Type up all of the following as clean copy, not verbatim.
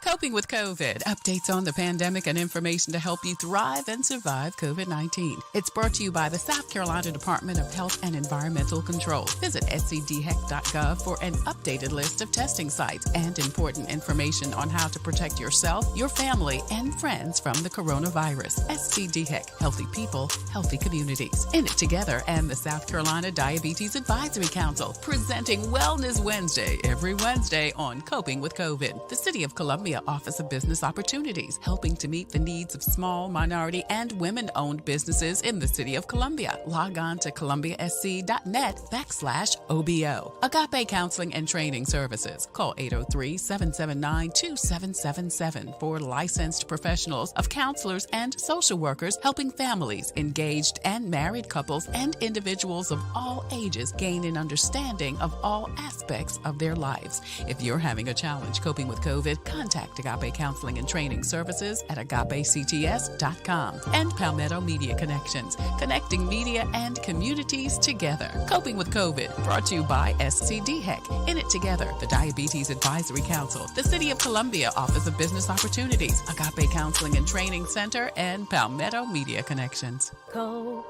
Coping with COVID. Updates on the pandemic and information to help you thrive and survive COVID-19. It's brought to you by the South Carolina Department of Health and Environmental Control. Visit scdheck.gov for an updated list of testing sites and important information on how to protect yourself, your family, and friends from the coronavirus. SCDHEC. Healthy people, healthy communities. In it together and the South Carolina Diabetes Advisory Council, presenting Wellness Wednesday every Wednesday on Coping with COVID. The City of Columbia Office of Business Opportunities, helping to meet the needs of small, minority, and women-owned businesses in the City of Columbia. Log on to columbiasc.net/OBO. Agape Counseling and Training Services. Call 803-779-2777 for licensed professionals of counselors and social workers helping families, engaged and married couples, and individuals of all ages gain an understanding of all aspects of their lives. If you're having a challenge coping with COVID, contact Agape Counseling and Training Services at agapects.com. And Palmetto Media Connections, connecting media and communities together. Coping with COVID, brought to you by SCDHEC. In it together, the Diabetes Advisory Council, the City of Columbia Office of Business Opportunities, Agape Counseling and Training Center, and Palmetto Media Connections. Coping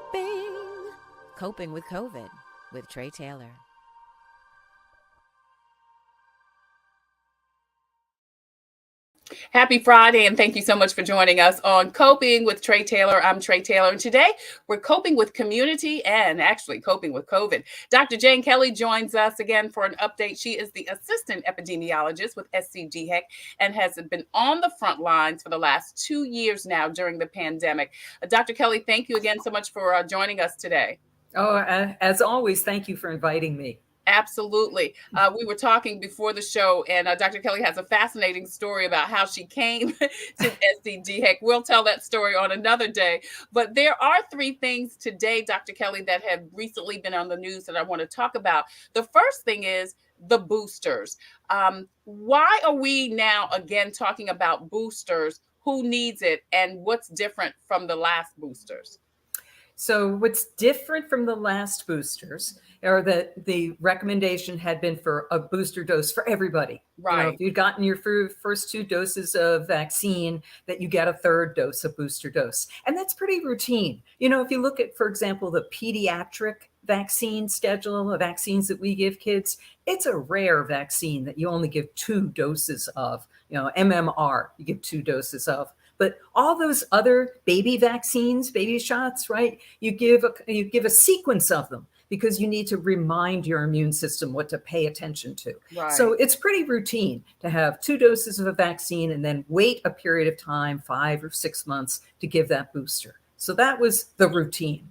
with COVID with Tre Tailor. Happy Friday, and thank you so much for joining us on Coping with Tre Tailor. I'm Tre Tailor, and today we're coping with community and actually coping with COVID. Dr. Jane Kelly joins us again for an update. She is the assistant epidemiologist with SCDHEC and has been on the front lines for the last 2 years now during the pandemic. Dr. Kelly, thank you again so much for joining us today. Oh, as always, thank you for inviting me. Absolutely. We were talking before the show, and Dr. Kelly has a fascinating story about how she came to SCDHEC. We'll tell that story on another day. But there are 3 things today, Dr. Kelly, that have recently been on the news that I want to talk about. The first thing is the boosters. Why are we now again talking about boosters? Who needs it, and what's different from the last boosters? So what's different from the last boosters are that the recommendation had been for a booster dose for everybody. Right. You know, if you'd gotten your first 2 doses of vaccine, that you get a 3rd dose, a booster dose. And that's pretty routine. You know, if you look at, for example, the pediatric vaccine schedule of vaccines that we give kids, it's a rare vaccine that you only give 2 doses of. You know, MMR, you give 2 doses of. But all those other baby vaccines, baby shots, right? You give a sequence of them because you need to remind your immune system what to pay attention to. Right. So it's pretty routine to have 2 doses of a vaccine and then wait a period of time, 5 or 6 months, to give that booster. So that was the routine.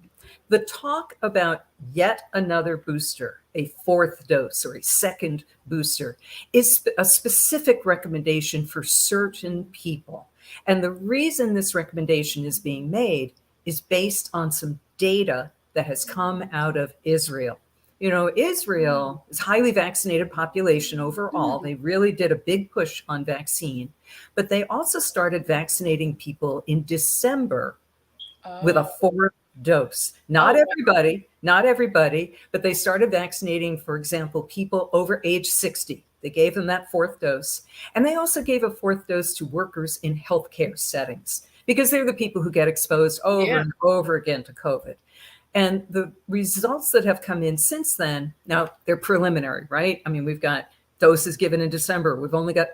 The talk about yet another booster, a 4th dose or a 2nd booster, is a specific recommendation for certain people. And the reason this recommendation is being made is based on some data that has come out of Israel. You know, Israel is a highly vaccinated population overall. They really did a big push on vaccine, but they also started vaccinating people in December with a 4th dose. Not everybody, but they started vaccinating, for example, people over age 60. They gave them that 4th dose. And they also gave a 4th dose to workers in healthcare settings because they're the people who get exposed over and over again to COVID. And the results that have come in since then, now they're preliminary, right? I mean, we've got doses given in December. We've only got,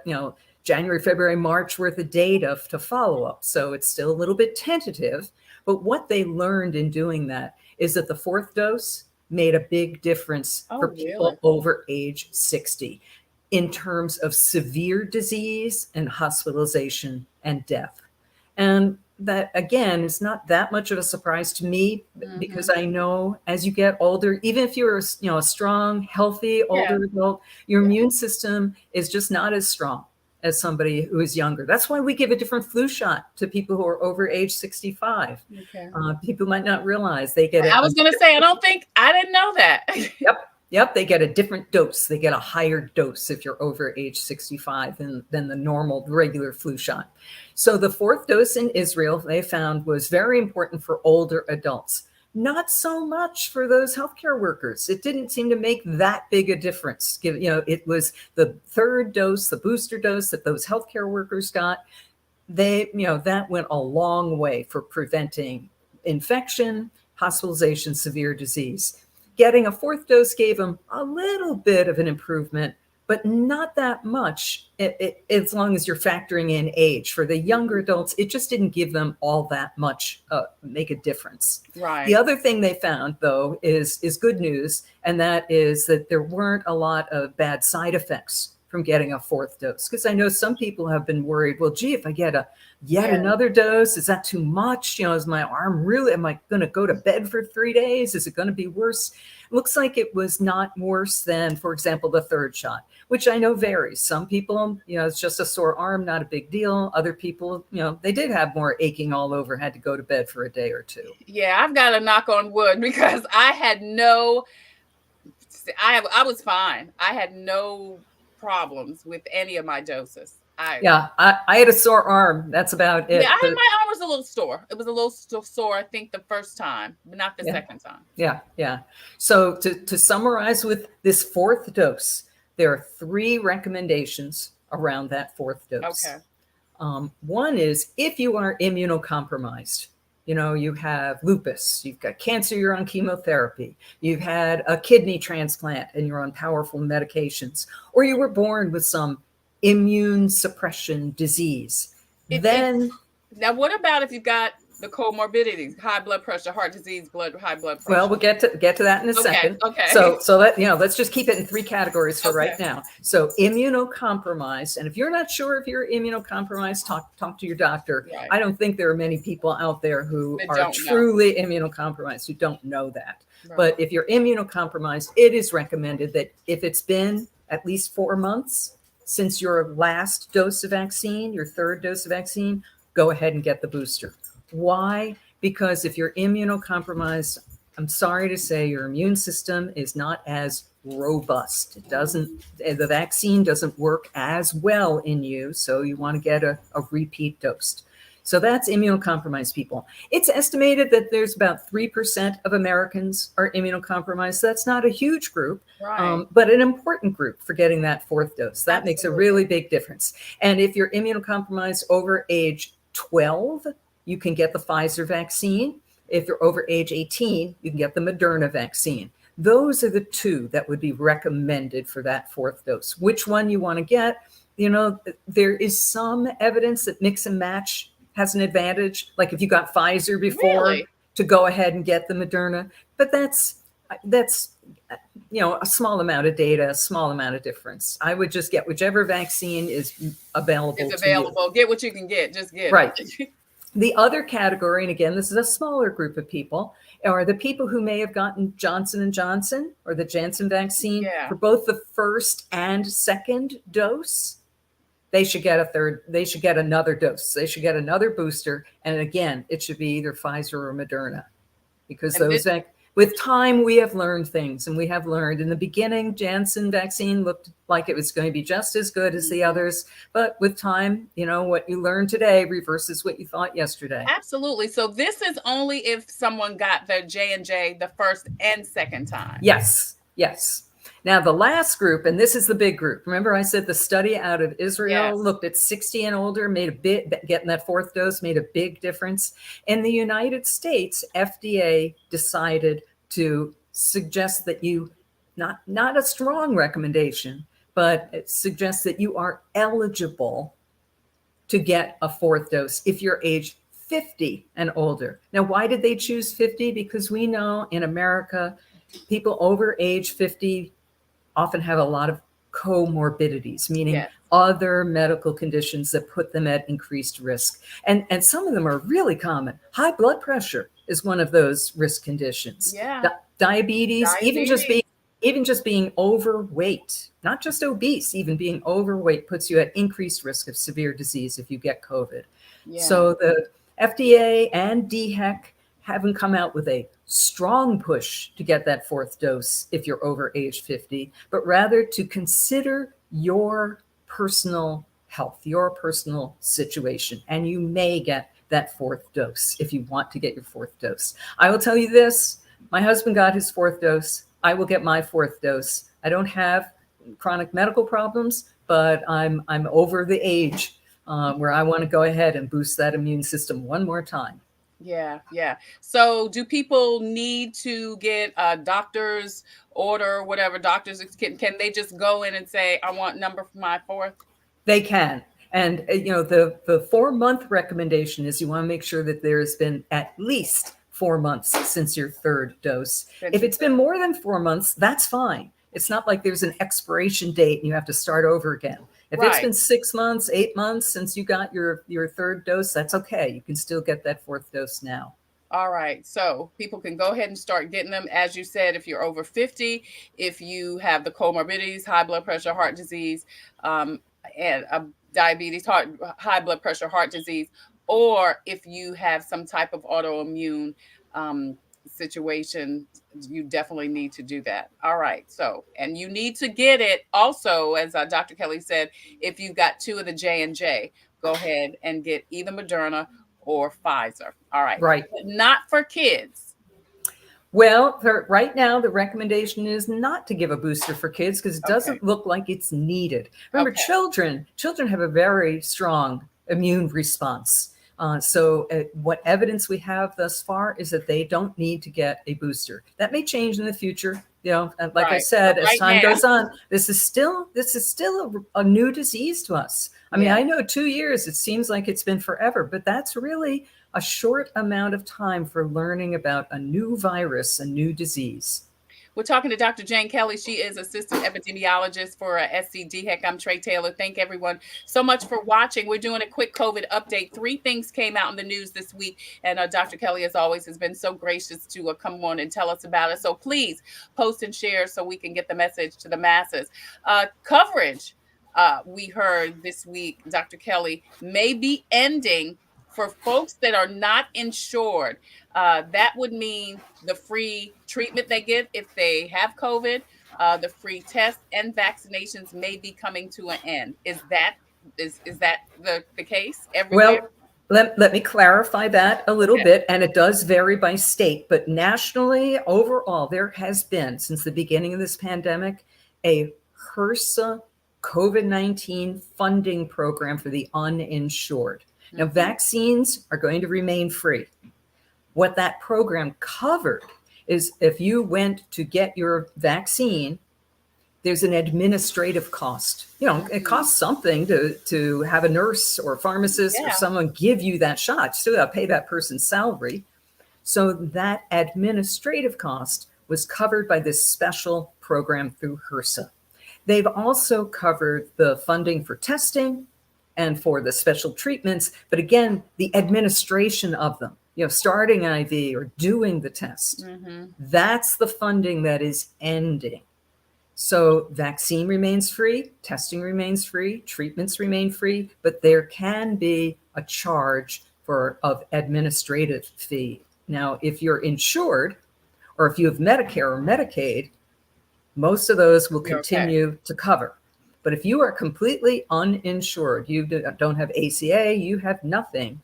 January, February, March worth of data to follow up. So it's still a little bit tentative. But what they learned in doing that is that the 4th dose made a big difference for people over age 60 in terms of severe disease and hospitalization and death. And that, again, is not that much of a surprise to me because I know as you get older, even if you're a strong, healthy, older adult, your immune system is just not as strong as somebody who is younger. That's why we give a different flu shot to people who are over age 65. Okay. People might not realize they get it. I was going to say, I didn't know that. Yep, they get a different dose. They get a higher dose if you're over age 65 than the normal regular flu shot. So the 4th dose in Israel, they found, was very important for older adults Not so much for those healthcare workers. It didn't seem to make that big a difference. It was the third dose, the booster dose that those healthcare workers got. That went a long way for preventing infection, hospitalization, severe disease. Getting a fourth dose gave them a little bit of an improvement, but not that much, as long as you're factoring in age. For the younger adults, it just didn't give them all that much, make a difference. Right. The other thing they found, though, is good news, and that is that there weren't a lot of bad side effects from getting a fourth dose. Because I know some people have been worried, well, gee, if I get another dose, is that too much? Is my arm really, am I going to go to bed for 3 days? Is it going to be worse? It looks like it was not worse than, for example, the third shot, which I know varies. Some people, it's just a sore arm, not a big deal. Other people, they did have more aching all over, had to go to bed for a day or two. Yeah, I've got to knock on wood because I was fine. I had no problems with any of my doses. I had a sore arm. That's about it. Yeah, my arm was a little sore. It was a little sore, I think, the first time, but not the second time. Yeah. So to summarize with this fourth dose, there are 3 recommendations around that fourth dose. Okay. One is if you are immunocompromised, you have lupus, you've got cancer, you're on chemotherapy, you've had a kidney transplant and you're on powerful medications, or you were born with some immune suppression disease. Now, what about if you've got the comorbidities, high blood pressure, heart disease, high blood pressure? Well, we'll get to that in a second. Okay. So let's just keep it in 3 categories for right now. So immunocompromised, and if you're not sure if you're immunocompromised, talk to your doctor. Right. I don't think there are many people out there who are truly immunocompromised who don't know that. Right. But if you're immunocompromised, it is recommended that if it's been at least 4 months since your last dose of vaccine, your third dose of vaccine, go ahead and get the booster. Why? Because if you're immunocompromised, I'm sorry to say your immune system is not as robust. The vaccine doesn't work as well in you, so you want to get a repeat dose. So that's immunocompromised people. It's estimated that there's about 3% of Americans are immunocompromised. So that's not a huge group, right. But an important group for getting that fourth dose. That makes a really big difference. And if you're immunocompromised over age 12, you can get the Pfizer vaccine. If you're over age 18, you can get the Moderna vaccine. Those are the 2 that would be recommended for that fourth dose. Which one you want to get? There is some evidence that mix and match has an advantage. Like if you got Pfizer before, to go ahead and get the Moderna. But that's a small amount of data, a small amount of difference. I would just get whichever vaccine is available. It's available. Get what you can get. Just get right. It. The other category, and again, this is a smaller group of people, are the people who may have gotten Johnson & Johnson or the Janssen vaccine for both the first and second dose. They should get another dose. They should get another booster. And again, it should be either Pfizer or Moderna, because with time, we have learned things, and we have learned in the beginning, Janssen vaccine looked like it was going to be just as good as the others. But with time, what you learn today reverses what you thought yesterday. Absolutely. So this is only if someone got their J&J the first and second time. Yes. Now, the last group, and this is the big group. Remember I said the study out of Israel looked at 60 and older, getting that fourth dose made a big difference. In the United States, FDA decided to suggest that you, not a strong recommendation, but it suggests that you are eligible to get a fourth dose if you're age 50 and older. Now, why did they choose 50? Because we know in America, people over age 50 often have a lot of comorbidities, meaning other medical conditions that put them at increased risk. And some of them are really common. High blood pressure is one of those risk conditions. Diabetes, even just being overweight, not just obese, even being overweight puts you at increased risk of severe disease if you get COVID. So the FDA and DHEC haven't come out with a strong push to get that fourth dose if you're over age 50, but rather to consider your personal health, your personal situation. And you may get that fourth dose if you want to get your fourth dose. I will tell you this, my husband got his fourth dose. I will get my fourth dose. I don't have chronic medical problems, but I'm over the age where I want to go ahead and boost that immune system one more time. Yeah, yeah. So do people need to get a doctor's order, whatever doctors can they just go in and say, I want number for my fourth? They can. And the 4-month recommendation is you want to make sure that there's been at least 4 months since your third dose. If it's been more than 4 months, that's fine. It's not like there's an expiration date and you have to start over again. If it's been 6 months, 8 months since you got your third dose, that's okay. You can still get that fourth dose now. All right. So people can go ahead and start getting them. As you said, if you're over 50, if you have the comorbidities, high blood pressure, heart disease, and diabetes, high blood pressure, heart disease, or if you have some type of autoimmune situation, you definitely need to do that. All right. So, and you need to get it also, as Dr. Kelly said, if you've got 2 of the J&J, go ahead and get either Moderna or Pfizer. All right. Right. But not for kids. Well, right now, the recommendation is not to give a booster for kids because it doesn't look like it's needed. Remember, children have a very strong immune response. So what evidence we have thus far is that they don't need to get a booster. That may change in the future. Like I said, as time goes on, this is still a new disease to us. I mean, I know 2 years, it seems like it's been forever, but that's really a short amount of time for learning about a new virus, a new disease. We're talking to Dr. Jane Kelly. She is assistant epidemiologist for SCDHEC. I'm Tre Tailor. Thank everyone so much for watching. We're doing a quick COVID update. 3 things came out in the news this week. And Dr. Kelly, as always, has been so gracious to come on and tell us about it. So please post and share so we can get the message to the masses. Coverage, we heard this week, Dr. Kelly, may be ending for folks that are not insured. That would mean the free treatment they get if they have COVID, the free tests and vaccinations may be coming to an end. Is that the case everywhere? Well, let me clarify that a little bit, and it does vary by state, but nationally, overall, there has been, since the beginning of this pandemic, a HRSA COVID-19 funding program for the uninsured. Now, vaccines are going to remain free. What that program covered is if you went to get your vaccine, there's an administrative cost. It costs something to have a nurse or a pharmacist or someone give you that shot. You still got to pay that person's salary. So that administrative cost was covered by this special program through HRSA. They've also covered the funding for testing and for the special treatments, but again, the administration of them, starting IV or doing the test, that's the funding that is ending. So vaccine remains free, testing remains free, treatments remain free, but there can be a charge of administrative fee. Now, if you're insured or if you have Medicare or Medicaid, most of those will continue to cover. But if you are completely uninsured, you don't have ACA, you have nothing,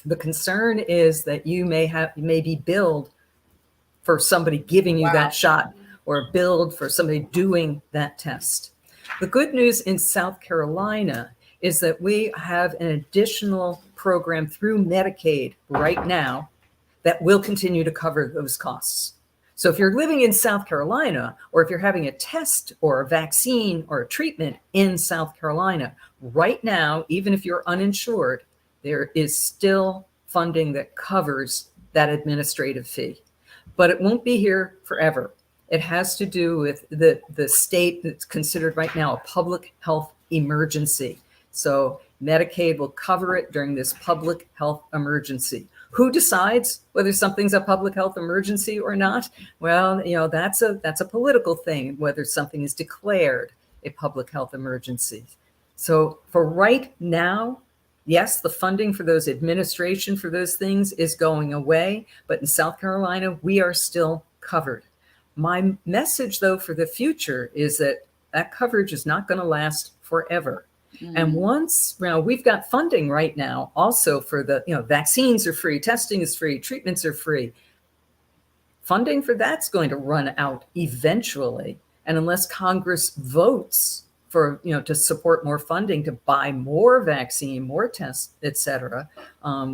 the concern is that you may be billed for somebody giving you that shot or billed for somebody doing that test. The good news in South Carolina is that we have an additional program through Medicaid right now that will continue to cover those costs. So if you're living in South Carolina, or if you're having a test or a vaccine or a treatment in South Carolina, right now, even if you're uninsured, there is still funding that covers that administrative fee. But it won't be here forever. It has to do with the state that's considered right now a public health emergency. So Medicaid will cover it during this public health emergency. Who decides whether something's a public health emergency or not? Well, that's a political thing, whether something is declared a public health emergency. So for right now, yes, the funding for those administration for those things is going away, but in South Carolina, we are still covered. My message, though, for the future is that coverage is not going to last forever. And once, we've got funding right now also for the, vaccines are free, testing is free, treatments are free. Funding for that's going to run out eventually. And unless Congress votes for, to support more funding to buy more vaccine, more tests, et cetera,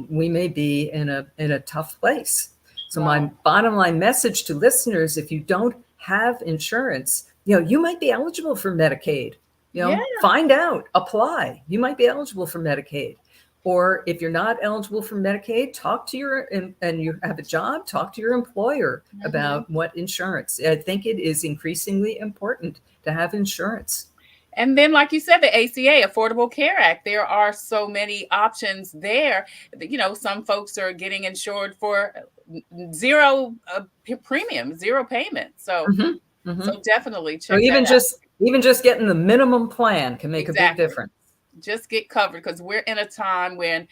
we may be in a tough place. So my bottom line message to listeners, if you don't have insurance, you might be eligible for Medicaid. Find out, apply. You might be eligible for Medicaid. Or if you're not eligible for Medicaid, talk to and you have a job, talk to your employer about what insurance. I think it is increasingly important to have insurance. And then, like you said, the ACA, Affordable Care Act, there are so many options there. Some folks are getting insured for zero premium, zero payment. So, so definitely check so even that out. Even just getting the minimum plan can make a big difference. Just get covered, because we're in a time when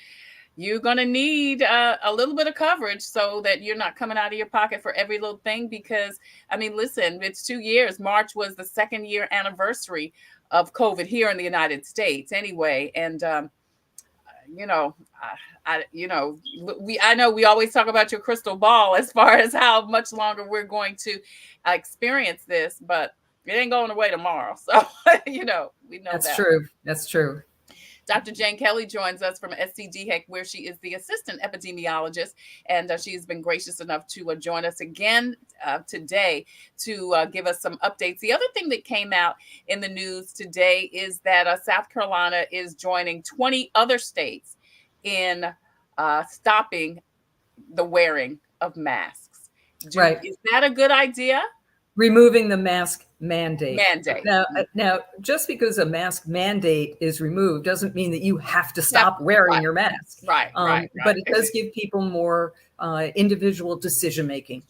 you're going to need a little bit of coverage so that you're not coming out of your pocket for every little thing. Because, listen, it's 2 years. March was the 2nd year anniversary of COVID here in the United States anyway. And, I know we always talk about your crystal ball as far as how much longer we're going to experience this, but it ain't going away tomorrow. So, we know that's true. That's true. Dr. Jane Kelly joins us from SCDHEC, where she is the assistant epidemiologist, and she's been gracious enough to join us again today to give us some updates. The other thing that came out in the news today is that South Carolina is joining 20 other states in stopping the wearing of masks. Is that a good idea? Removing the mask mandate. Now, just because a mask mandate is removed doesn't mean that you have to stop wearing your mask. Right. But it does give people more individual decision-making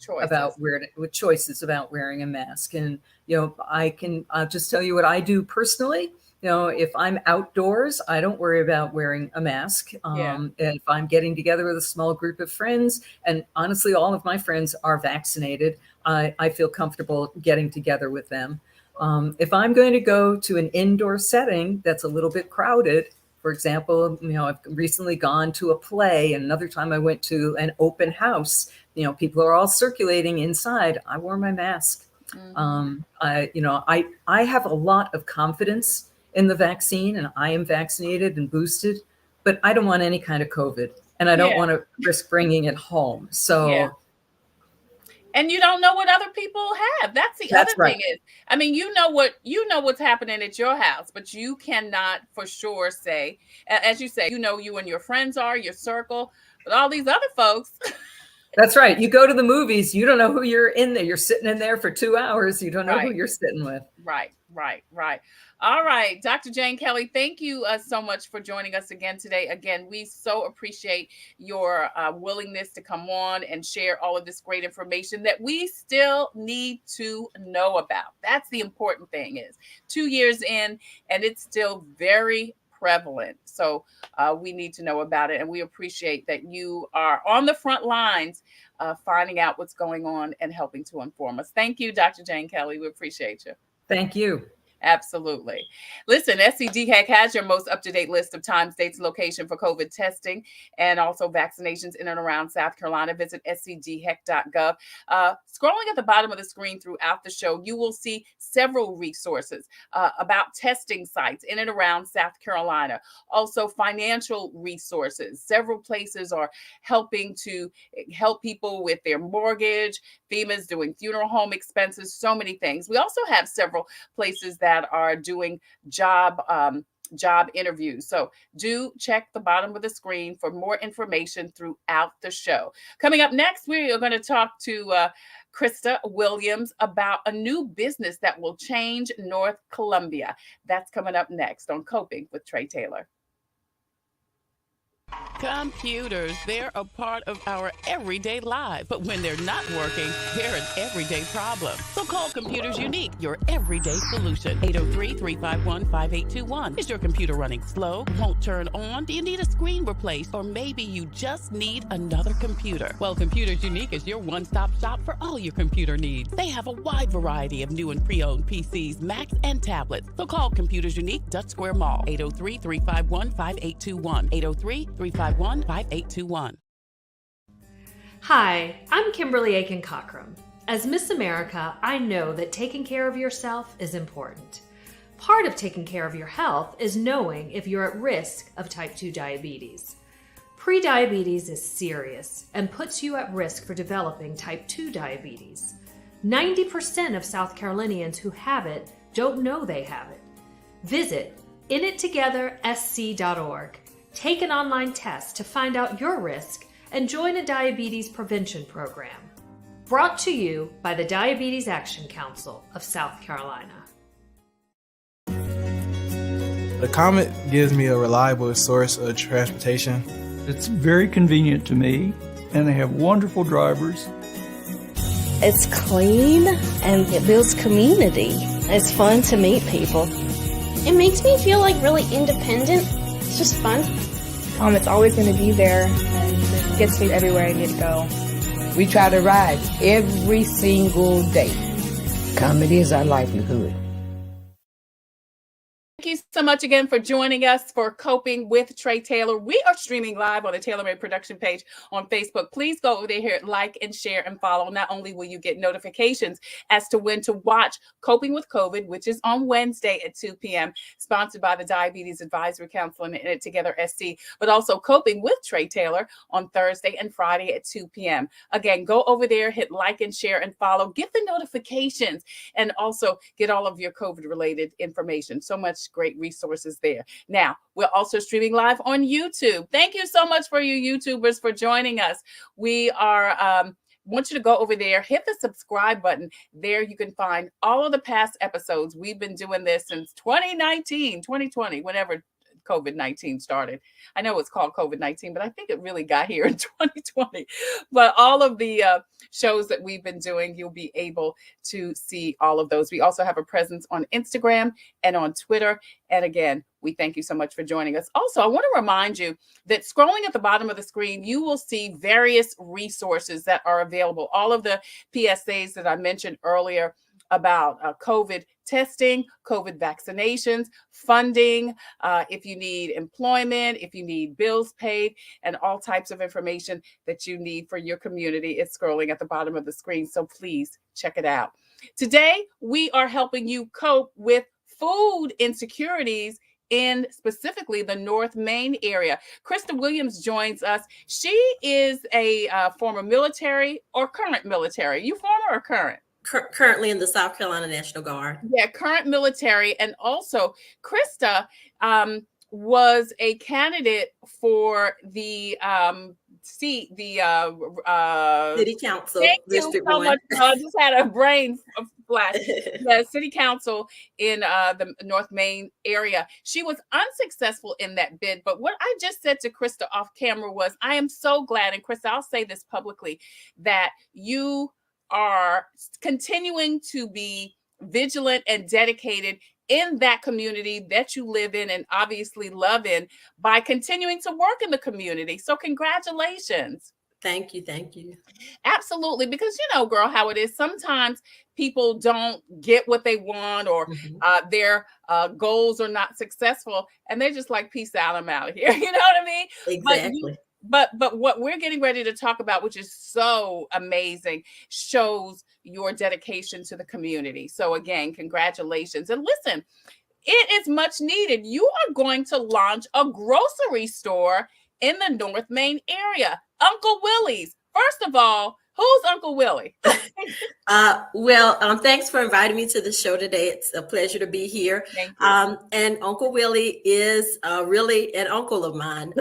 choices about wearing a mask. And, I'll just tell you what I do personally. If I'm outdoors, I don't worry about wearing a mask. And if I'm getting together with a small group of friends, and honestly, all of my friends are vaccinated, I feel comfortable getting together with them. If I'm going to go to an indoor setting that's a little bit crowded, for example, I've recently gone to a play, and another time I went to an open house, people are all circulating inside. I wore my mask. I have a lot of confidence in the vaccine, and I am vaccinated and boosted, but I don't want any kind of COVID, and I don't want to risk bringing it home. So, and you don't know what other people have. That's the other thing is, what's happening at your house, but you cannot for sure say, as you say, you and your friends are your circle, but all these other folks. That's right. You go to the movies, you don't know who you're in there. You're sitting in there for 2 hours. You don't know who you're sitting with. Right. All right. Dr. Jane Kelly, thank you so much for joining us again today. Again, we so appreciate your willingness to come on and share all of this great information that we still need to know about. That's the important thing is 2 years in, and it's still very prevalent. So we need to know about it. And we appreciate that you are on the front lines finding out what's going on and helping to inform us. Thank you, Dr. Jane Kelly. We appreciate you. Thank you. Absolutely. Listen, SCDHEC has your most up-to-date list of times, dates, and location for COVID testing and also vaccinations in and around South Carolina. Visit scdhec.gov. Scrolling at the bottom of the screen throughout the show, you will see several resources about testing sites in and around South Carolina. Also, financial resources. Several places are helping to help people with their mortgage. FEMA's doing funeral home expenses, so many things. We also have several places that are doing job interviews. So do check the bottom of the screen for more information throughout the show. Coming up next, we are going to talk to Christa Williams about a new business that will change North Columbia. That's coming up next on Coping with Tre Tailor. Computers, they're a part of our everyday life. But when they're not working, they're an everyday problem. So call Computers Unique, your everyday solution. 803-351-5821. Is your computer running slow? Won't turn on? Do you need a screen replaced? Or maybe you just need another computer? Well, Computers Unique is your one-stop shop for all your computer needs. They have a wide variety of new and pre-owned PCs, Macs, and tablets. So call Computers Unique, Dutch Square Mall. 803-351-5821. 803-351-5821. Hi, I'm Kimberly Aiken-Cochran. As Miss America, I know that taking care of yourself is important. Part of taking care of your health is knowing if you're at risk of type 2 diabetes. Prediabetes is serious and puts you at risk for developing type 2 diabetes. 90% of South Carolinians who have it don't know they have it. Visit inittogethersc.org. Take an online test to find out your risk and join a diabetes prevention program. Brought to you by the Diabetes Action Council of South Carolina. The Comet gives me a reliable source of transportation. It's very convenient to me, and they have wonderful drivers. It's clean and it builds community. It's fun to meet people. It makes me feel like really independent. It's just fun. It's always going to be there and it gets me everywhere I need to go. We try to ride every single day. Comedy is our livelihood. Thank you so much again for joining us for Coping with Tre Tailor. We are streaming live on the Tailor Made production page on Facebook. Please go over there, like and share and follow. Not only will you get notifications as to when to watch Coping with COVID, which is on Wednesday at 2 p.m., sponsored by the Diabetes Advisory Council and It Together SC, but also Coping with Tre Tailor on Thursday and Friday at 2 p.m. Again, go over there, hit like and share and follow, get the notifications, and also get all of your COVID-related information. So much great resources there. Now, we're also streaming live on YouTube. Thank you so much for you YouTubers for joining us. We are want you to go over there, hit the subscribe button. There you can find all of the past episodes. We've been doing this since 2019, 2020, whenever COVID-19 started. I know it's called COVID-19, but I think it really got here in 2020. But all of the shows that we've been doing, you'll be able to see all of those. We also have a presence on Instagram and on Twitter. And again, we thank you so much for joining us. Also, I want to remind you that scrolling at the bottom of the screen, you will see various resources that are available. All of the PSAs that I mentioned earlier about COVID testing, COVID vaccinations, funding, if you need employment, if you need bills paid, and all types of information that you need for your community. It's scrolling at the bottom of the screen, so please check it out. Today, we are helping you cope with food insecurities in specifically the North Main area. Christa Williams joins us. She is a former military or current military. You former or current? Currently in the South Carolina National Guard. Yeah, current military. And also Christa was a candidate for the seat, the City Council. Thank District you so 1. much. I just had a brain flash. The City Council in the North Main area. She was unsuccessful in that bid. But what I just said to Christa off camera was, I am so glad, and Christa, I'll say this publicly, that you are continuing to be vigilant and dedicated in that community that you live in and obviously love in by continuing to work in the community. So congratulations. Thank you. Thank you. Absolutely. Because you know, girl, how it is. Sometimes people don't get what they want or their goals are not successful and they're just like, peace out, I'm out of here. You know what I mean? Exactly. But what we're getting ready to talk about, which is so amazing, shows your dedication to the community. So again, congratulations. And listen, it is much needed. You are going to launch a grocery store in the North Main area. Uncle Willie's. First of all, who's Uncle Willie? Thanks for inviting me to the show today. It's a pleasure to be here. Thank you. And Uncle Willie is really an uncle of mine.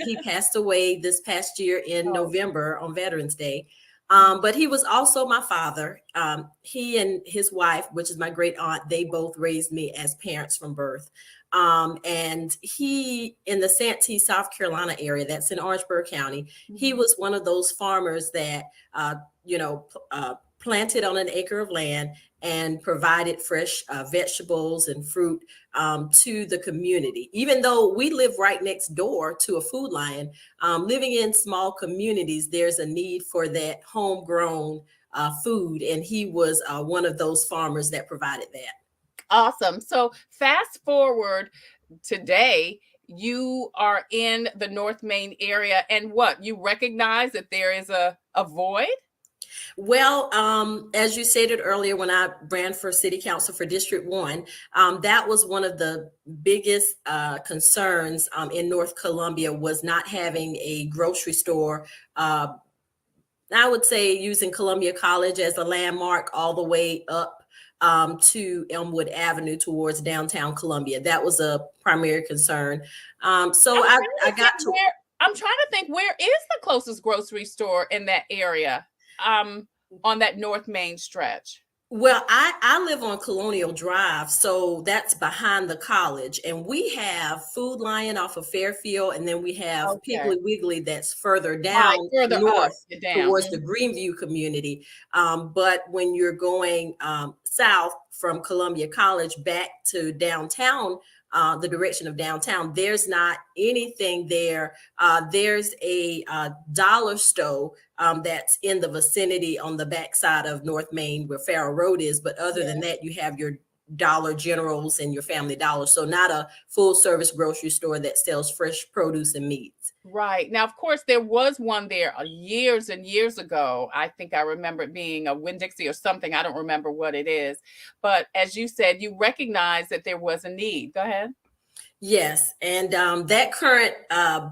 He passed away this past year in November on Veterans Day. But he was also my father. He and his wife, which is my great aunt, they both raised me as parents from birth. And he, in the Santee, South Carolina area, that's in Orangeburg County, he was one of those farmers that, planted on an acre of land and provided fresh vegetables and fruit to the community. Even though we live right next door to a Food Lion, living in small communities, there's a need for that homegrown food. And he was one of those farmers that provided that. Awesome. So fast forward today, you are in the North Main area, and what, you recognize that there is a void? Well, as you stated earlier, when I ran for city council for District 1, that was one of the biggest concerns in North Columbia, was not having a grocery store. I would say using Columbia College as a landmark all the way up to Elmwood Avenue towards downtown Columbia. That was a primary concern. So I got to. I'm trying to think, where is the closest grocery store in that area? On that North Main stretch? Well, I live on Colonial Drive, so that's behind the college, and we have Food Lion off of Fairfield, and then we have Piggly Wiggly that's further down north towards the Greenview community. But when you're going south from Columbia College back to downtown, the direction of downtown, there's not anything there. There's a dollar store that's in the vicinity on the backside of North Main where Farrow Road is. But other than that, you have your Dollar Generals and your Family Dollar. So not a full service grocery store that sells fresh produce and meats. Right. Now, of course, there was one there years and years ago. I think I remember it being a Winn-Dixie or something. I don't remember what it is. But as you said, you recognize that there was a need. Go ahead. Yes. And that current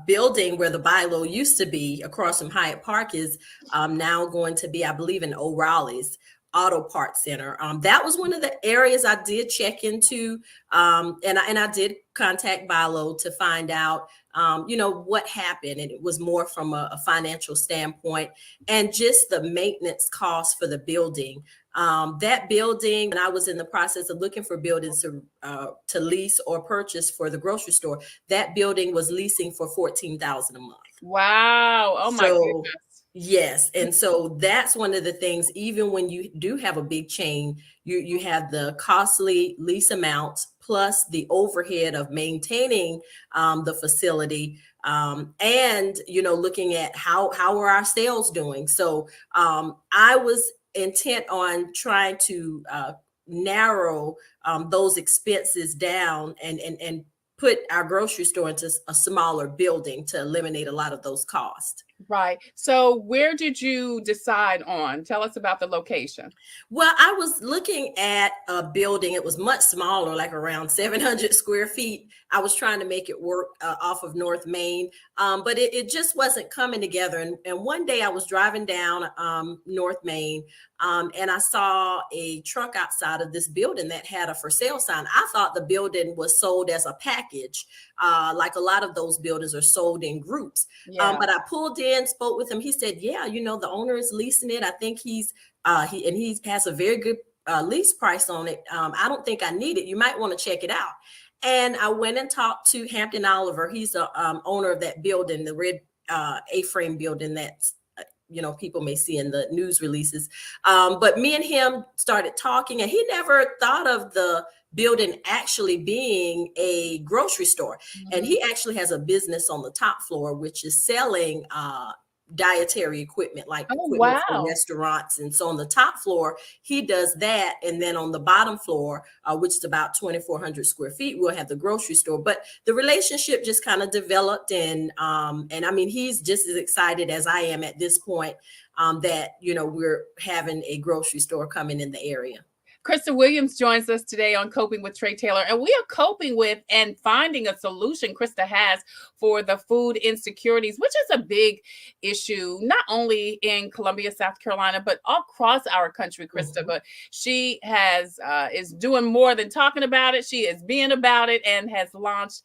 building where the Bi-Lo used to be across from Hyatt Park is now going to be, I believe, in O'Reilly's Auto Parts Center. That was one of the areas I did check into, and I did contact Bi-Lo to find out what happened. And it was more from a financial standpoint and just the maintenance costs for the building. That building, and I was in the process of looking for buildings to lease or purchase for the grocery store. That building was leasing for $14,000 a month. Wow. Oh my goodness. Yes. And so that's one of the things, even when you do have a big chain, you have the costly lease amounts plus the overhead of maintaining the facility, and, looking at how are our sales doing. So I was intent on trying to narrow those expenses down and put our grocery store into a smaller building to eliminate a lot of those costs. Right. So where did you decide on? Tell us about the location. Well, I was looking at a building. It was much smaller, like around 700 square feet. I was trying to make it work off of North Main, but it just wasn't coming together. And one day I was driving down North Main, and I saw a truck outside of this building that had a for sale sign. I thought the building was sold as a package, like a lot of those buildings are sold in groups. Yeah. But I pulled in, spoke with him. He said, yeah, the owner is leasing it. I think he has a very good lease price on it. I don't think I need it. You might want to check it out. And I went and talked to Hampton Oliver. He's the owner of that building, the red A-frame building that's, people may see in the news releases. But me and him started talking, and he never thought of the building actually being a grocery store. Mm-hmm. And he actually has a business on the top floor, which is selling dietary equipment, like equipment for restaurants. And so on the top floor, he does that. And then on the bottom floor, which is about 2,400 square feet, we'll have the grocery store. But the relationship just kind of developed. And I mean, he's just as excited as I am at this point that, we're having a grocery store coming in the area. Christa Williams joins us today on Coping with Tre Tailor, and we are coping with and finding a solution Christa has for the food insecurities, which is a big issue, not only in Columbia, South Carolina, but across our country, Christa. Mm-hmm. But she is doing more than talking about it. She is being about it and has launched,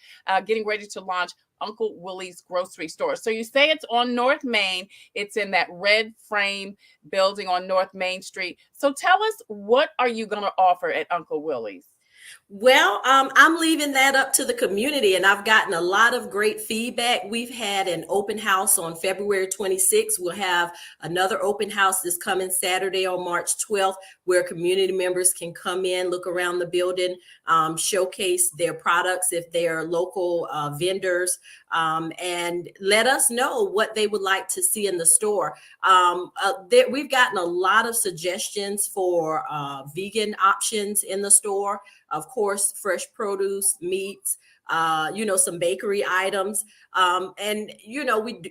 getting ready to launch Uncle Willies Grocery Store. So you say it's on North Main. It's in that red frame building on North Main Street. So tell us, what are you going to offer at Uncle Willies? Well, I'm leaving that up to the community, and I've gotten a lot of great feedback. We've had an open house on February 26th. We'll have another open house this coming Saturday on March 12th, where community members can come in, look around the building, showcase their products if they are local vendors, and let us know what they would like to see in the store. We've gotten a lot of suggestions for vegan options in the store. Of course, fresh produce, meats, some bakery items. And,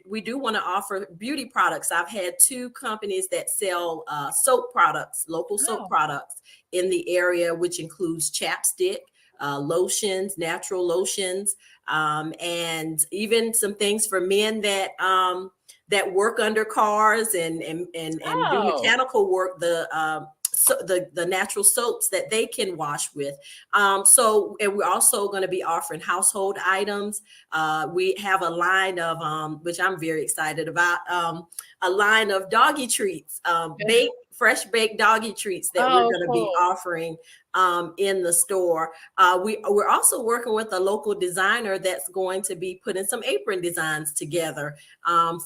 we do want to offer beauty products. I've had 2 companies that sell soap products, local soap products in the area, which includes chapstick, lotions, natural lotions, and even some things for men that work under cars and do mechanical work, the natural soaps that they can wash with. And we're also going to be offering household items. We have a line of, which I'm very excited about, a line of doggy treats, fresh baked doggy treats that we're going to be offering in the store. We're also working with a local designer that's going to be putting some apron designs together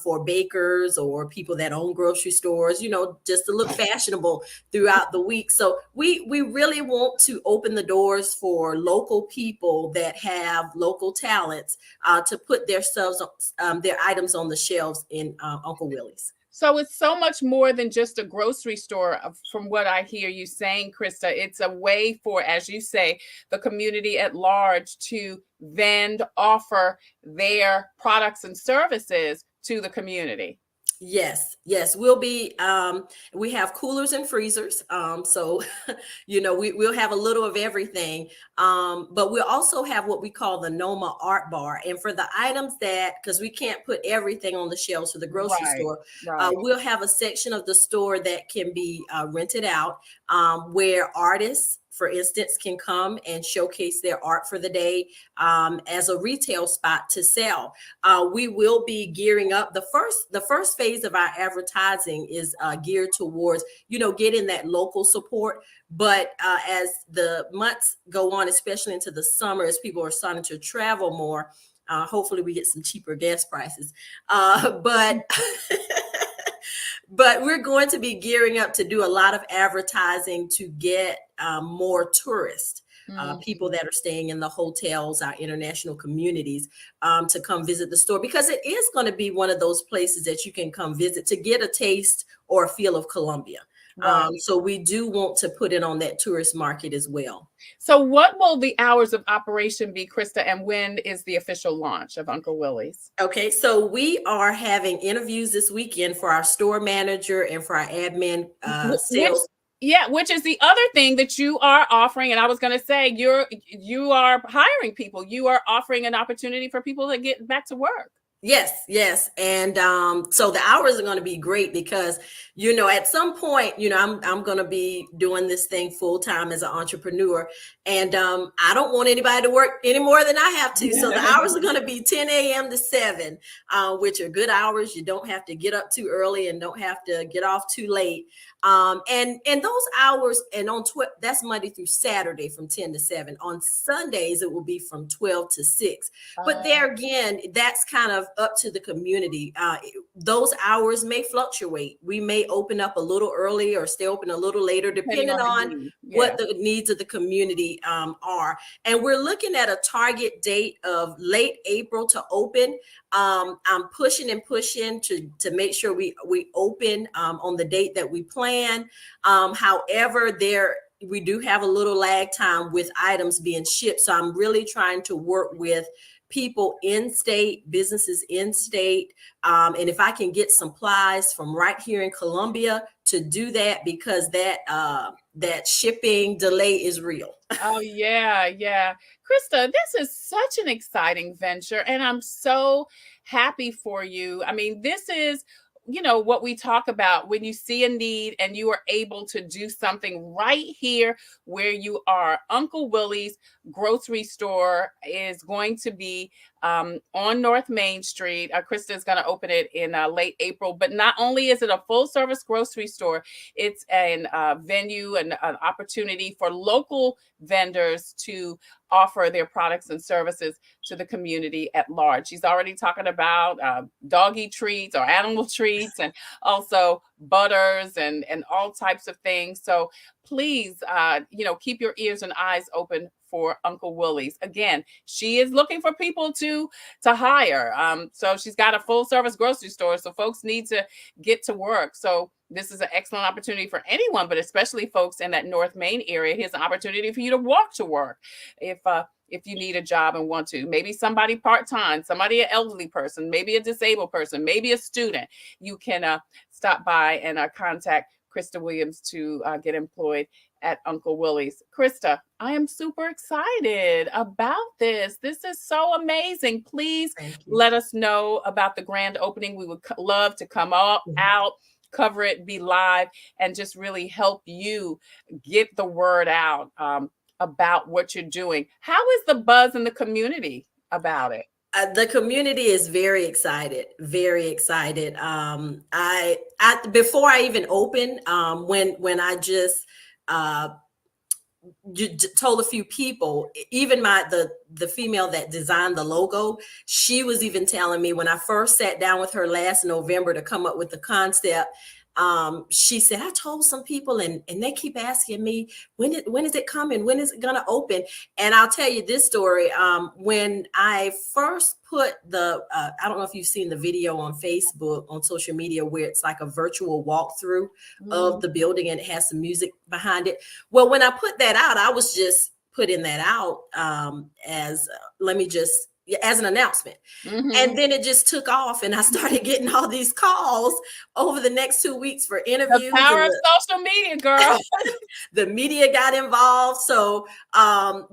for bakers or people that own grocery stores, just to look fashionable throughout the week. So we really want to open the doors for local people that have local talents to put their items on the shelves in Uncle Willie's. So it's so much more than just a grocery store, from what I hear you saying, Christa. It's a way for, as you say, the community at large to vend, offer their products and services to the community. Yes. We'll be, we have coolers and freezers. So, we'll have a little of everything. But we'll also have what we call the Noma Art Bar. And for the items because we can't put everything on the shelves for the grocery store, we'll have a section of the store that can be rented out, where artists, for instance, can come and showcase their art for the day as a retail spot to sell. We will be gearing up. The first phase of our advertising is geared towards, getting that local support. But as the months go on, especially into the summer, as people are starting to travel more, hopefully we get some cheaper gas prices. But we're going to be gearing up to do a lot of advertising to get more tourists, people that are staying in the hotels, our international communities, to come visit the store, because it is going to be one of those places that you can come visit to get a taste or a feel of Columbia. So we do want to put it on that tourist market as well. So what will the hours of operation be, Christa, and when is the official launch of Uncle Willie's? Okay, so we are having interviews this weekend for our store manager and for our admin sales. Which is the other thing that you are offering. And I was going to say, you are hiring people. You are offering an opportunity for people to get back to work. Yes. And so the hours are going to be great because, at some point, I'm going to be doing this thing full time as an entrepreneur. And I don't want anybody to work any more than I have to. So the hours are going to be 10 a.m. to 7, which are good hours. You don't have to get up too early and don't have to get off too late. And those hours, and that's Monday through Saturday from 10 to 7. On Sundays, it will be from 12 to 6. But there again, that's kind of up to the community. Those hours may fluctuate. We may open up a little early or stay open a little later, depending on what the needs of the community are. And we're looking at a target date of late April to open. I'm pushing to make sure we open on the date that we plan. However, we do have a little lag time with items being shipped. So I'm really trying to work with people in state, businesses in state. And if I can get supplies from right here in Columbia to do that, because that shipping delay is real. Oh, yeah. Christa, this is such an exciting venture, and I'm so happy for you. I mean, this is, what we talk about when you see a need and you are able to do something right here where you are. Uncle Willie's Grocery Store is going to be on North Main Street. Christa is going to open it in late April. But not only is it a full service grocery store, it's a venue and an opportunity for local vendors to offer their products and services to the community at large. She's already talking about doggy treats or animal treats, and also butters and all types of things. So please, keep your ears and eyes open for Uncle Willie's. Again, she is looking for people to hire. So she's got a full service grocery store. So folks need to get to work. So this is an excellent opportunity for anyone, but especially folks in that North Main area. Here's an opportunity for you to walk to work if you need a job and want to. Maybe somebody part-time, somebody an elderly person, maybe a disabled person, maybe a student. You can stop by and contact Christa Williams to get employed at Uncle Willie's. Christa, I am super excited about this. This is so amazing. Please let us know about the grand opening. We would love to come out, cover it, be live, and just really help you get the word out about what you're doing. How is the buzz in the community about it? The community is very excited, very excited. I before I even opened, when I just told a few people, even the female that designed the logo, she was even telling me when I first sat down with her last November to come up with the concept. She said, I told some people and they keep asking me, when is it coming? When is it going to open? And I'll tell you this story. When I first put I don't know if you've seen the video on Facebook, on social media, where it's like a virtual walkthrough of the building and it has some music behind it. Well, when I put that out, I was just putting that out as an announcement. And then it just took off and I started getting all these calls over the next 2 weeks for interviews. The power of social media, girl. The media got involved. So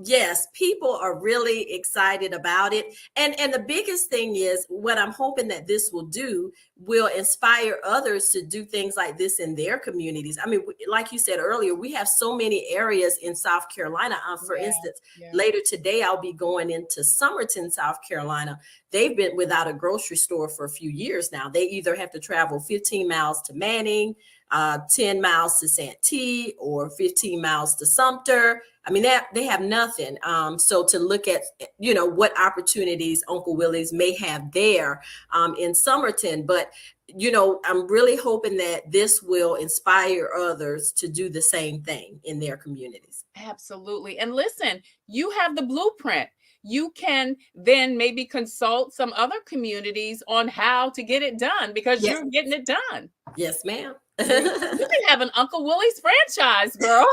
yes, people are really excited about it. And the biggest thing is what I'm hoping that this will inspire others to do things like this in their communities. I mean, like you said earlier, we have so many areas in South Carolina. For instance, later today, I'll be going into Summerton, South Carolina. They've been without a grocery store for a few years now. They either have to travel 15 miles to Manning, 10 miles to Santee, or 15 miles to Sumter. I mean, they have nothing. So to look at, what opportunities Uncle Willie's may have there in Summerton. But, I'm really hoping that this will inspire others to do the same thing in their communities. Absolutely. And listen, you have the blueprint. You can then maybe consult some other communities on how to get it done because you're getting it done. Yes, ma'am. You can have an Uncle Willie's franchise, girl.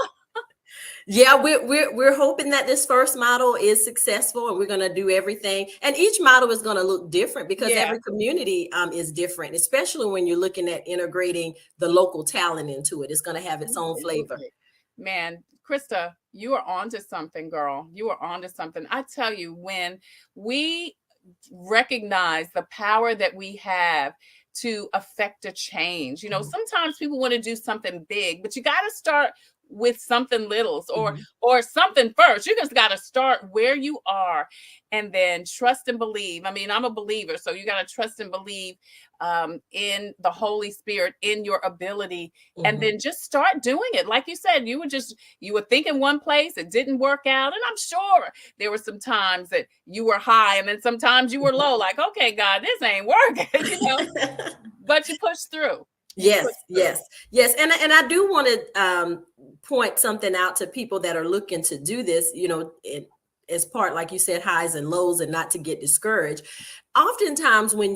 Yeah, we're hoping that this first model is successful and we're going to do everything. And each model is going to look different because every community is different, especially when you're looking at integrating the local talent into it. It's going to have its own flavor. Man, Christa, you are onto something, girl. You are onto something. I tell you, when we recognize the power that we have to affect a change, sometimes people want to do something big, but you got to start with something little or something first. You just got to start where you are and then trust and believe. I mean, I'm a believer, so you got to trust and believe in the Holy Spirit, in your ability, and then just start doing it. Like you said, you were thinking one place, it didn't work out. And I'm sure there were some times that you were high and then sometimes you were low, like, okay, God, this ain't working, but you pushed through. Yes. And I do want to point something out to people that are looking to do this, as part, like you said, highs and lows, and not to get discouraged. Oftentimes when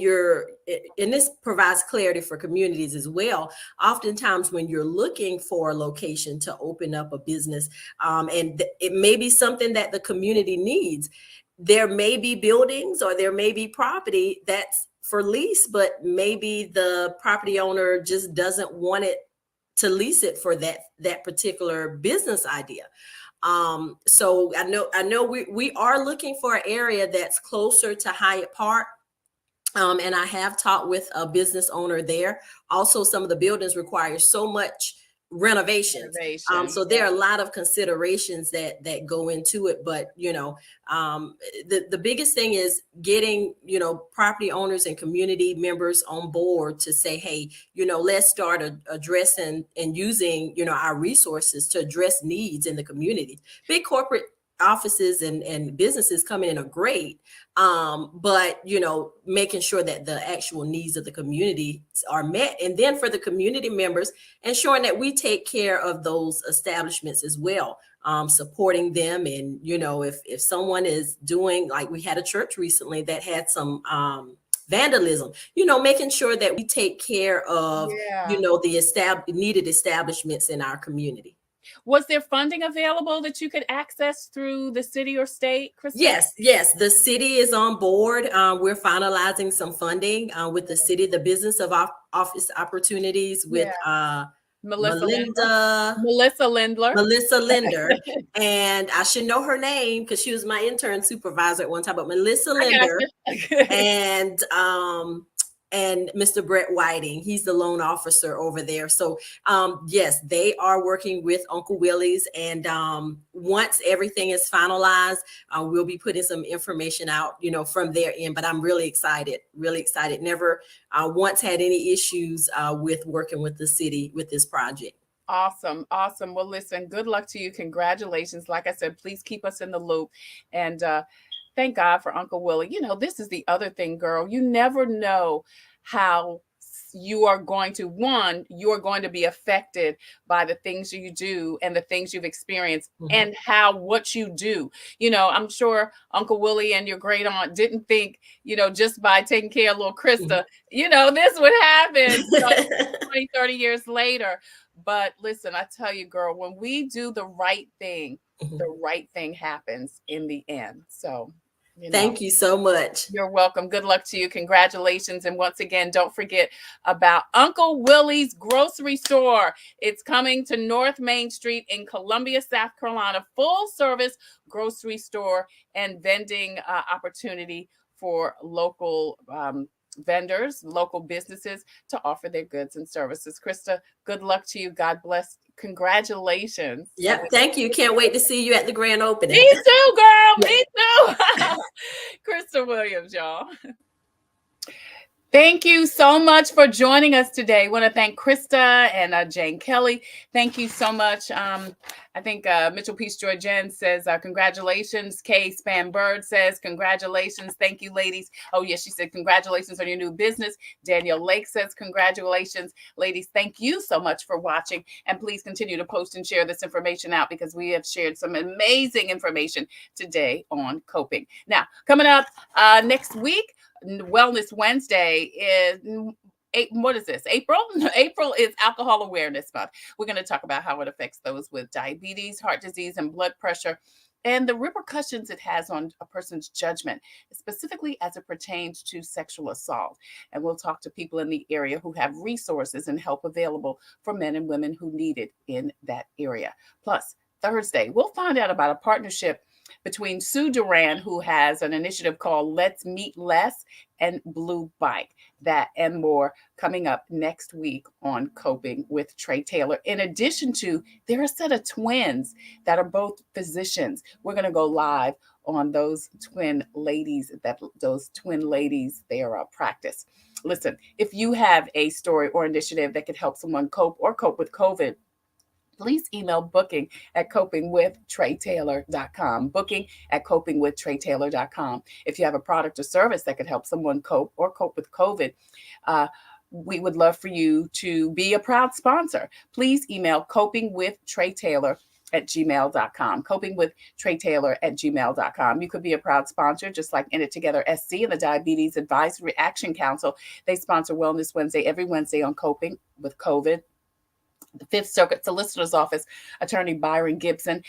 and this provides clarity for communities as well, oftentimes when you're looking for a location to open up a business, and it may be something that the community needs, there may be buildings or there may be property that's for lease, but maybe the property owner just doesn't want it to lease it for that particular business idea. So I know we are looking for an area that's closer to Hyatt Park. And I have talked with a business owner there. Also, some of the buildings require so much renovations. So there are a lot of considerations that go into it, but the biggest thing is getting property owners and community members on board to say, hey, let's start addressing and using our resources to address needs in the community. Big corporate offices and businesses coming in are great, but making sure that the actual needs of the community are met, and then for the community members, ensuring that we take care of those establishments as well, supporting them. And if someone is doing, like we had a church recently that had some vandalism, making sure that we take care of the needed establishments in our community. Was there funding available that you could access through the city or state, Christa? Yes. The city is on board. We're finalizing some funding with the city, the Business of Office Opportunities with Melissa Linder. And I should know her name because she was my intern supervisor at one time, but Melissa Linder and Mr. Brett Whiting, he's the loan officer over there. So yes, they are working with Uncle Willie's, and once everything is finalized, we'll be putting some information out, from their end. But I'm really excited. Never once had any issues with working with the city with this project. Awesome. Well, listen, good luck to you. Congratulations. Like I said, please keep us in the loop. And thank God for Uncle Willie. This is the other thing, girl. You never know how you are going to be affected by the things you do and the things you've experienced, and what you do. I'm sure Uncle Willie and your great aunt didn't think, just by taking care of little Christa, this would happen 20, 30 years later. But listen, I tell you, girl, when we do the right thing, the right thing happens in the end. So thank you so much. You're welcome. Good luck to you. Congratulations. And once again, don't forget about Uncle Willies Grocery Store. It's coming to North Main Street in Columbia, South Carolina. Full service grocery store and vending opportunity for local vendors, local businesses to offer their goods and services. Christa, good luck to you. God bless. Congratulations. Yep. Thank you. Can't wait to see you at the grand opening. Me too, girl. Me too. Christa Williams, y'all. Thank you so much for joining us today. I want to thank Christa and Jane Kelly. Thank you so much. I think Mitchell Peace Joy Jen says, congratulations. Kay Span Bird says, congratulations. Thank you, ladies. Oh, yes, she said, congratulations on your new business. Danielle Lake says, congratulations. Ladies, thank you so much for watching. And please continue to post and share this information out, because we have shared some amazing information today on coping. Now, coming up next week, Wellness Wednesday is what is this? April? April is Alcohol Awareness Month. We're going to talk about how it affects those with diabetes, heart disease, and blood pressure, and the repercussions it has on a person's judgment, specifically as it pertains to sexual assault. And we'll talk to people in the area who have resources and help available for men and women who need it in that area. Plus, Thursday, we'll find out about a partnership between Sue Duran, who has an initiative called Let's Meet Less, and Blue Bike. That and more coming up next week on Coping with Tre Tailor. In addition to, there are a set of twins that are both physicians. We're going to go live on those twin ladies, their practice. Listen, if you have a story or initiative that could help someone cope with COVID, please email booking@copingwithtreTailor.com. Booking@copingwithtreTailor.com. If you have a product or service that could help someone cope with COVID, we would love for you to be a proud sponsor. Please email copingwithtreTailor@gmail.com. copingwithtreTailor@gmail.com. You could be a proud sponsor, just like In It Together SC and the Diabetes Advisory Action Council. They sponsor Wellness Wednesday every Wednesday on coping with COVID. The Fifth Circuit Solicitor's Office, Attorney Byron Gibson,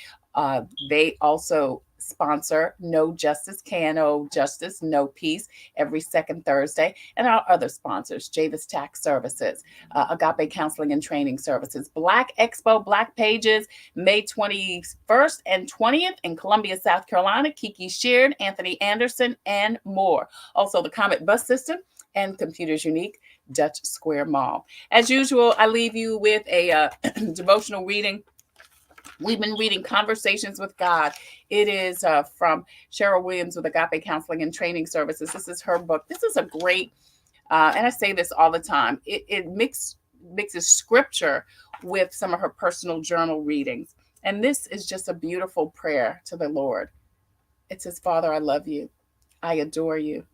they also sponsor No Justice, KNO Justice, No Peace every second Thursday. And our other sponsors, Javis Tax Services, Agape Counseling and Training Services, Black Expo, Black Pages, May 21st and 20th in Columbia, South Carolina, Kiki Sheard, Anthony Anderson, and more. Also, the Comet Bus System and Computers Unique, Dutch Square Mall. As usual, I leave you with a devotional reading. We've been reading Conversations with God. It is from Cheryl Williams with Agape Counseling and Training Services. This is her book. This is a great, and I say this all the time, it mixes scripture with some of her personal journal readings. And this is just a beautiful prayer to the Lord. It says, Father, I love you. I adore you.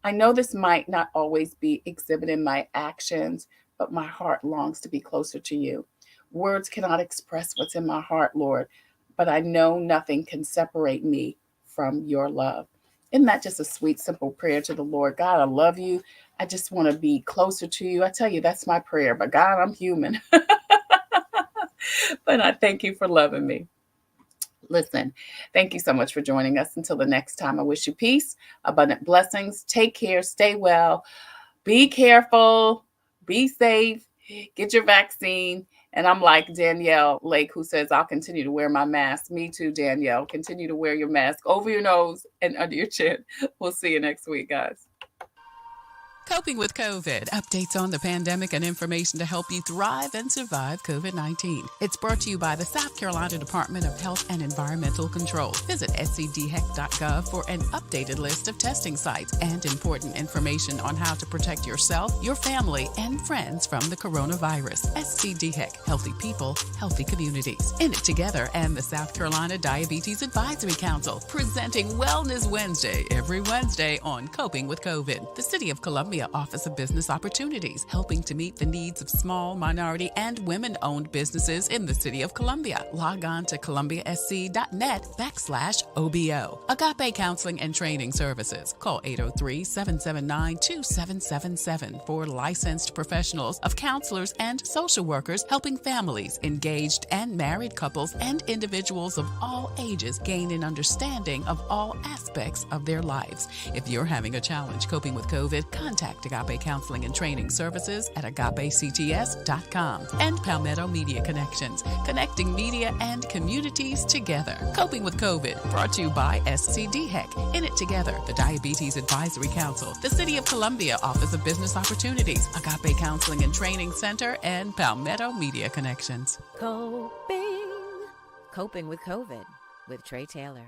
I know this might not always be exhibited in my actions, but my heart longs to be closer to you. Words cannot express what's in my heart, Lord, but I know nothing can separate me from your love. Isn't that just a sweet, simple prayer to the Lord? God, I love you. I just want to be closer to you. I tell you, that's my prayer. But God, I'm human. But I thank you for loving me. Listen, thank you so much for joining us. Until the next time, I wish you peace, abundant blessings. Take care. Stay well. Be careful. Be safe. Get your vaccine. And I'm like Danielle Lake, who says, I'll continue to wear my mask. Me too, Danielle. Continue to wear your mask over your nose and under your chin. We'll see you next week, guys. Coping with COVID. Updates on the pandemic and information to help you thrive and survive COVID-19. It's brought to you by the South Carolina Department of Health and Environmental Control. Visit scdheck.gov for an updated list of testing sites and important information on how to protect yourself, your family, and friends from the coronavirus. SCDHEC. Healthy people, healthy communities. In it together and the South Carolina Diabetes Advisory Council, presenting Wellness Wednesday every Wednesday on Coping with COVID. The City of Columbia Office of Business Opportunities, helping to meet the needs of small, minority, and women-owned businesses in the City of Columbia. Log on to columbiasc.net/OBO. Agape Counseling and Training Services. Call 803-779-2777 for licensed professionals of counselors and social workers helping families, engaged and married couples, and individuals of all ages gain an understanding of all aspects of their lives. If you're having a challenge coping with COVID, contact Agape Counseling and Training Services at agapects.com. And Palmetto Media Connections, connecting media and communities together. Coping with COVID, brought to you by SCDHEC. In it together, the Diabetes Advisory Council, the City of Columbia Office of Business Opportunities, Agape Counseling and Training Center, and Palmetto Media Connections. Coping with COVID with Tre Tailor.